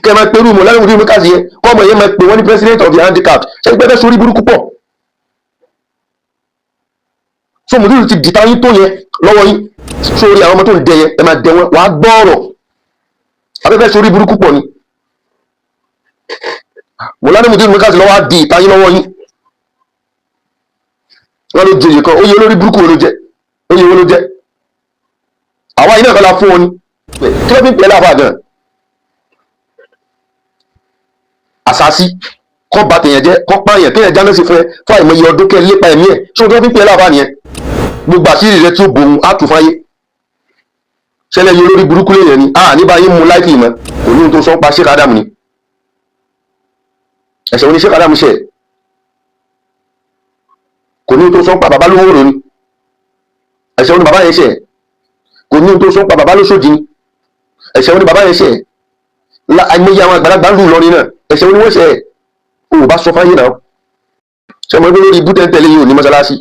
kẹ́ máa pẹ̀lú mọ̀ lálẹ́ òdìrí mẹ́kàsí yẹn kọ́ ọmọ yẹn máa pè wọ́n ní president of the handicap ṣé gbẹ́dẹ́ sórí burúkú pọ̀ so mùdírù ti dìtà yín tó yẹn lọ́wọ́ yín sórí àwọn ọmọ tó ń dẹ yẹn ẹ máa dẹ wọn wàá gbọ́ ọ̀rọ̀ afẹ́fẹ́ sórí burúkú pọ̀ ni mọ̀ lálẹ́ òdìrí mẹ́kàsí lọ́wọ́ á di ìta yín lọ́wọ́ yín wọ́n ló joyè kan oyè olórí burúkú wo ló jẹ oyè wo ló jẹ àwa yìí náà kọ́ la fún wọn ni kí ló fi ń pè é láàbà gan àṣàṣì kọ́ bá tèèyàn jẹ́ kọ́ pààyàn kéèyàn jáná sí fún ẹ fún àìmọye ọdún kẹ́ lépa ẹ̀mí ẹ̀ ṣé o tó fi ń pè é láàbà nìyẹn gbogbo àṣírí rẹ tí ó bòun á tù fáyé ṣẹlẹ̀ yìí olórí burúkú lè yẹn ni níbà yín mú láìpì mọ́ kò ní ohun tó sọ ń pa Sheikh Adam ni ẹ̀ṣẹ̀ oní Sheikh Adam ṣẹ̀ kò ní ohun tó sọ ń pa bàbá lówó rò ni ẹ̀ṣẹ̀ oní bàbá yẹn ṣẹ̀ kò ní ohun tó sọ ń pa bàbá lóṣòdì ni ẹ̀ṣẹ̀ oní bàbá yẹn ṣẹ̀ àìmọye àwọn àgbàlagbà ń lù lọrin náà ẹ̀ṣẹ̀ oní wọ́n ṣẹ̀ ò bá sọ fáyé náà ṣe ọmọ ẹgbẹ́ lórí ibú tẹ́ntẹ́lẹ́ yìí ò ní mọ́sálásí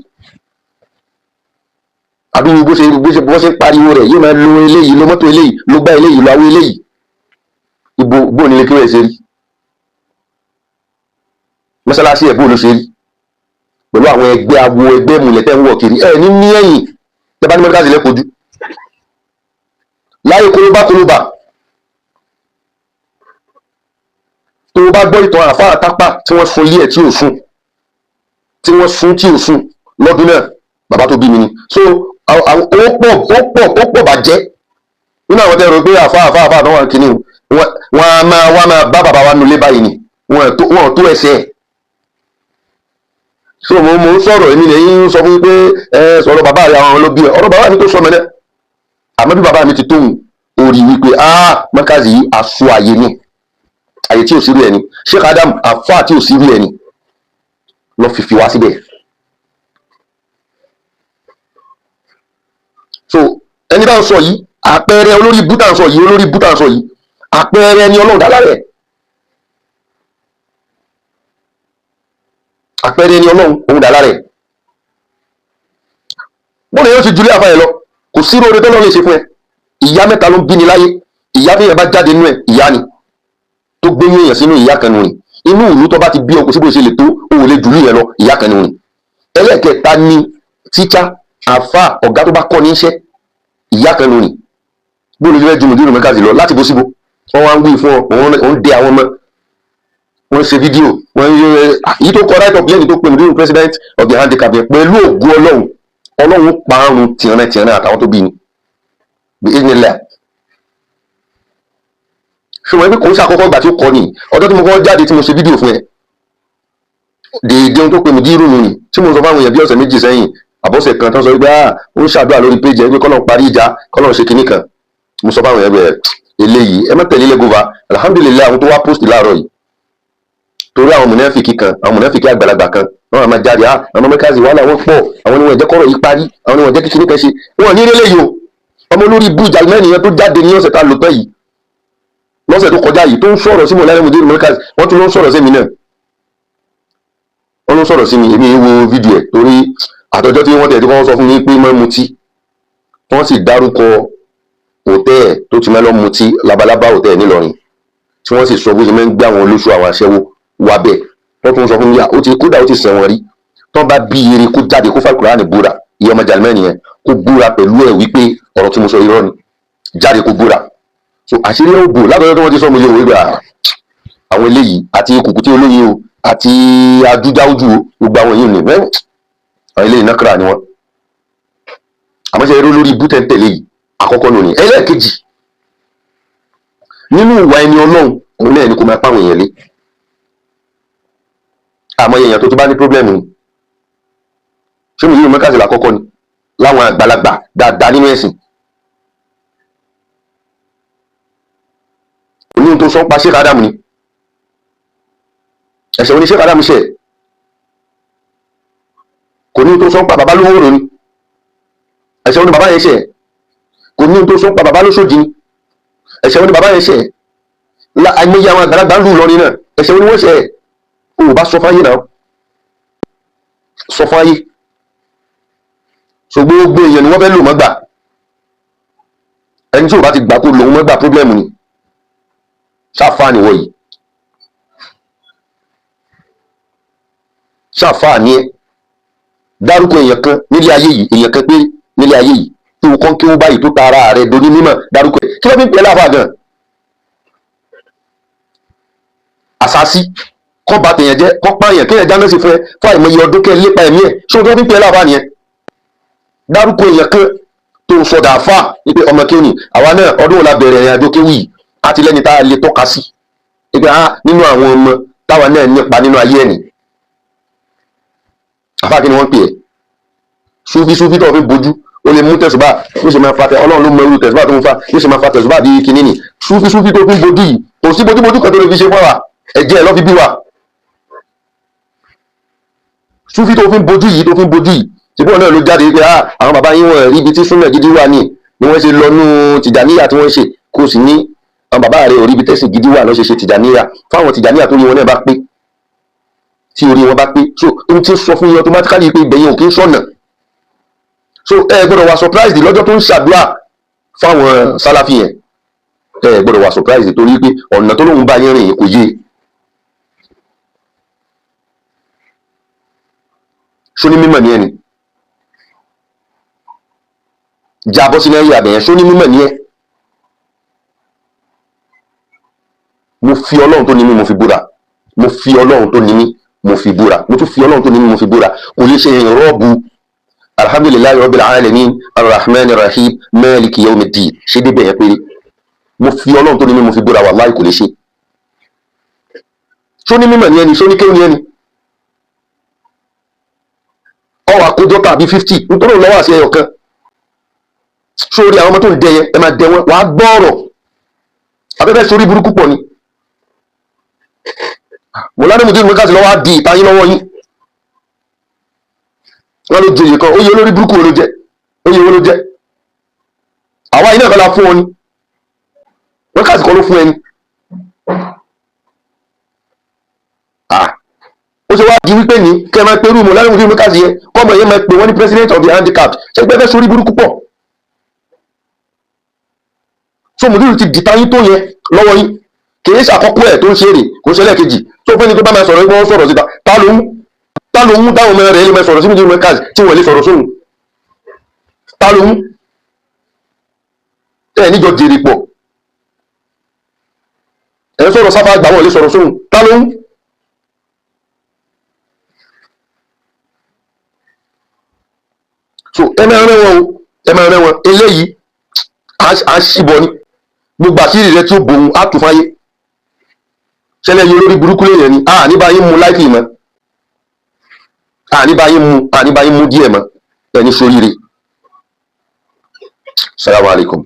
àbí bó ṣe ń pariwo rẹ̀ yóò máa lo eléyìí lo mọ́tò eléyìí lo gbá eléyìí lo awé eléyìí ibo bó nílé kí wọ́n ṣe rí mọ́sálásí ẹ̀ bó ló ṣe rí pẹ̀lú àwọn ẹgbẹ́ awo ẹgbẹ́ múlẹ̀ tẹ́ ń wọ̀ kiri ẹ̀ ní ẹ̀yìn tẹ́ bá ní mọ́sálásí lẹ́kọ̀ọ́jú láyé kólóbá tó bá gbọ́ ìtàn àfáà tápà tí wọ́n sun ilé ẹ̀ tí ò sùn tí wọ́n sun tí ò sùn lọ́dún náà bàbá tó bí mi ni so ó pọ̀ bàjẹ́ nínú àwọn tẹ́rọ pé àfáà náà wà kìíní wọ́n á máa bá bàbá wa nulẹ̀ báyìí ni wọ́n tó ẹsẹ̀ ẹ̀ so mo ń sọ̀rọ̀ èmi lẹ́yìn sọ fún pé sọ̀rọ̀ bàbá rẹ̀ àwọn ló bí ẹ ọ̀rọ̀ bàbá mi tó sọ mẹ́lẹ́ àmọ́ bí bàbá mi ti tóun orí wípé mọ́kàzì yìí àṣọ àyè ni àyè tí ò sí rí ẹni Sheikh Adam àfáà tí ò sí rí ẹni lọ fìfì wá síbẹ̀ so ẹni bá ń sọ yìí àpẹẹrẹ olórí bútà ń sọ yìí àpẹẹrẹ ni Ọlọ́run dá lára ẹ̀ àpẹẹrẹ ni Ọlọ́run òun dá lára ẹ̀ bọ́ọ̀lù yóò ti jùlẹ̀ àfáà ẹ̀ lọ kò sí róore tó lọ́ lè ṣe fún ẹ ìyá mẹ́ta ló ń bí ni láyé ìyá tó yẹ bá jáde nínú ẹ̀ ìyá ni tó gbóyún èèyàn sínú ìyá kan nù ni inú ìlú tó bá ti bí ọkọ̀ síbò ṣe lè tó òun lè jùlù yẹn lọ ìyá kan nù ni ẹlẹ́ẹ̀kẹta ni tíṣà àfáà ọ̀gá tó bá kọ́ ní iṣẹ́ ìyá kan nù ni bóòlù jẹ́ ju mùdírù mẹ́kàzì lọ láti bó síbo wọ́n wá ń wí fún ọ òun dé àwọn ọmọ wọ́n ṣe fídíò wọ́n yí tó kọ right of lẹ́ni tó pe mùdírù president of the handicap yẹn pẹ̀lú ògùn ọlọ́run parun tìrìnà àtàwọn tó bí ni bí ìnìlẹ̀ ṣùgbọ́n ẹbí kò ń ṣàkọ́kọ́ ìgbà tí ó kọ́ ni ọjọ́ tí mo kọ́ jáde tí mo ṣe fídíò fún ẹ dèédé ohun tó pe mùdírù nù ni tí mo sọ fáwọn èèyàn bí ọ̀sẹ̀ méjì sẹ́yìn àbọ̀sẹ̀ kan tán sọ wípé ó ń ṣàdúrà lórí péjì ẹ pé kọ́lọ̀ parí ìjà kọ́lọ̀ ṣe kinní kan mo sọ fáwọn èèyàn bẹ̀rẹ̀ eléyìí ẹ má tẹ̀lé lẹ́gọ́fà alhamdulilayi àwọn tó wá post láàárọ̀ yìí torí àwọn mùnáfìkì kan àwọn mùnáfìkì àgbàlagbà kan wọn máa jáde àwọn mẹ́kàzì wàhálà wọn pọ̀ àwọn oníwọ̀n ẹ̀jẹ̀ kọ́rọ̀ yìí parí àwọn oníwọ̀n ẹ̀jẹ̀ kíkiri kan ṣe wọn ní rélé yìí o ọmọ olórí ibú Jalmani yẹn tó jáde ní ọ̀sẹ̀ tá a lò tán yìí lọ́sẹ̀ tó kọjá yìí tó ń sọ̀rọ̀ sí mọ̀ láyé mùdírù mẹ́kàzì wọ́n tún ló ń sọ̀rọ̀ sí mi náà wọ́n ló ń sọ̀rọ̀ sí mi èmi wo fídíò ẹ̀ torí àtọ́jọ́ tí wọ́n tẹ̀ tí wọ́n sọ fún mi pé mọ́ mutí wọ́n sì dárúkọ hòtẹ́ẹ̀ tó ti mẹ́lọ́ mutí Labalábá hòtẹ́ẹ̀ nílọrin tí wọ́n sì sọ bó ṣe máa ń gbé àwọn olóṣù àwọn aṣẹ́wó wá bẹ́ẹ̀ wọ́n tún sọ fún mi ó ti kódà ó ti sẹ̀wọ̀n rí tán bá bí ire kó jáde kó fàlùkùránì búra ìyá ọmọ Jalmani yẹn kó búra pẹ̀lú ẹ̀ wípé ọ̀rọ̀ tí mo sọ irọ́ ni jáde kó búra so àṣírí ó bò látọjọ́ tí wọ́n ti sọ mo yẹ òwe gbà àwọn eléyìí àti kùkùté olóyin o àti adúdáwùjú gbogbo àwọn yìí ní àwọn eléyìí nákàrà ni wọ́n àmọ́ ṣe eré olórí ibú tẹ̀lé yìí àkọ́kọ́ lónìí ẹlẹ́ẹ̀kejì nínú ìwà ẹni Ọlọ́run òun náà ni kò máa pàwọn èèyàn lé àmọ́ èèyàn tó ti bá ní pírọ́blẹ́mù ni ṣé mo yí mẹ́kàsí lákọ́kọ́ ni láwọn àgbàlagbà dáadáa nínú ẹ̀sìn oníhun tó sọ pa Sheikh Adam ni ẹ̀ṣẹ̀ oní Sheikh Adam ṣẹ̀ kò ní tó sọ pa bàbá lówó rò ni ẹ̀ṣẹ̀ oní bàbá yẹn ṣẹ̀ kò ní tó sọ pa bàbá lóṣòdì ni ẹ̀ṣẹ̀ oní bàbá yẹn ṣẹ̀ àìmọye àwọn àgbàlagbà ń lù lọrin náà ẹ̀ṣẹ̀ oní wọ́n ṣẹ̀ ó bá sọ fáyé náà sọ fáyé so gbogbo èèyàn ni wọ́n fẹ́ lò mọ́gbà ẹni tí ò bá ti gbà kó lòun mọ́gbà pírọ́blẹ́mù ni ṣáfà ni wọ̀nyí, ṣáfà ni ẹ dárúkọ èèyàn kan nílé ayé yìí, èèyàn kan pé nílé ayé yìí tó kọ́ kí wọ́n báyìí tó ta ara rẹ̀ doni mímọ̀, dárúkọ ẹ̀. Kí ló fi ń pè é láàfà gan? àṣàṣì kọ́ bá tèèyàn jẹ́, kọ́ pààyàn, kéèyàn dáná sí fún ẹ fún àìmọye ọdún kẹ́ lépa ẹ̀mí ẹ̀, ṣé o tó fi ń pè é láàfà nìyẹn? dárúkọ èèyàn kan tó ń sọdà àfà wípé ọmọ kéwì àwa náà ọdún wo la bẹ̀rẹ̀ ìrìn àjò kéwì yìí, àti lẹ́ni tá a lè tọ́ka sí wípé nínú àwọn ọmọ táwa náà nípa nínú ayé ẹ̀ ní. àfà kí ni wọ́n pè é? súfí tó fi bojú, ó lè mú tẹ̀sùbá ó sì máa fa tẹ, ọlọ́run ló mọ irú tẹ̀sùbá tó ń fa, ó sì máa fa tẹ̀sùbá bíi kinní nì. súfí tó fi bojú yìí kò sí bójúbójú kan tó lè fi ṣe fún wa, ẹ̀jẹ̀ ẹ̀ lọ́ fi bí wa. súfí tó fi bojú yìí ṣùgbọ́n náà ló jáde pé àwọn bàbá yín wọ̀n rí ibi tí súnmọ̀ gidi wà ní ni wọ́n ṣe lọ nú tìjàníyà tí wọ́n ṣe, kò sì ní àwọn bàbá rẹ̀ ò rí ibi tẹ́sìn gidi wà lọ́ ṣe tìjàníyà. fáwọn tìjàníyà tó rí wọn náà bá pé, tí orí wọn bá pé, so ohun tí ń sọ fún yín automatically pé ìbẹ̀yìn ò kí ń sọ̀nà. so ẹ gbọ́dọ̀ wà surprised lọ́jọ́ tó ń ṣàdúrà fáwọn sálàfì yẹn, ẹ gbọ́dọ̀ wà surprised torí pé ọ̀nà tó lóun bá yín rìn kò yé. ṣó ní mímọ̀ ní ẹni jábọ́ sínú ẹ̀yà àbẹ̀yẹn, ṣó ní mímọ̀ ní ẹ? mo fi ọlọ́run tó ní mí mo fi búra, mo fi ọlọ́run tó ní mí mo fi búra, mo tún fi ọlọ́run tó ní mí mo fi búra, kò lè ṣe ìrọ́bù alhamdulillahi rabbil alamin arrahman arrahim maliki yawmiddin ṣé débẹ̀ yẹn péré. mo fi ọlọ́run tó ní mí mo fi búra wallahi kò lè ṣe. ṣó ní mímọ̀ ní ẹni, ṣó ní kéwù ní ẹni? ọwọ́ àkójọ tàbí 50 nítorí òun lọ́wọ́ àti ẹyọ kan. sórí àwọn ọmọ tó ń dẹ yẹn ẹ máa dẹ wọn, wàá gbọ́ ọ̀rọ̀ afẹ́fẹ́ sórí burúkú pọ̀ ni. Mọ̀lánà Mùdírù Mọ́kàsí lọ́wọ́ á di ìtayín lọ́wọ́ yín. wọ́n ló joyè kan, oyè olórí burúkú wo ló jẹ́, oyè wo ló jẹ́? àwa iná kan la fún ọ ni, Mọ́kàsí kan ló fún ẹni. ó ṣe wá di wípé ní kẹ́ ẹ máa pe irú Mọ̀lánà Mùdírù Mọ́kàsí yẹn kọ́mọ yẹn máa pe wọ́n ní president of the handicapped, ṣé gbẹ́fẹ́ sórí burúkú pọ̀? so Mùdírù ti dìtayín tó yẹn lọ́wọ́ yín, kì í ṣàkọ́kọ́ ẹ̀ tó ń ṣeré kò ṣẹlẹ̀ kejì tó fẹ́ni tó bá máa sọ̀rọ̀ wọ́n sọ̀rọ̀ síta. ta ló ń táwọn ọmọ rẹ̀ lè máa sọ̀rọ̀ sí Mùdírù Mọ́kàsí tí wọ́n lè sọ̀rọ̀ sóhun? ta ló ń ẹ̀ níjọ jèrè pọ̀ ẹ̀ ń sọ̀rọ̀ sáfà àgbà wọn lè sọ̀rọ̀ sóhun? ta ló ń? so ẹ máa rẹ́ wọn o, ẹ máa rẹ́ wọn. eléyìí à ń ṣìbọn ní gbogbo àṣírí rẹ tí ó bòun á tù fáyé. ṣẹlẹ̀ yìí olórí burúkú lèèyàn ni àníbáyé mu láìpì mọ́, àníbáyé mu díẹ̀ mọ́ ẹni sóríire. Assalamu alaikum.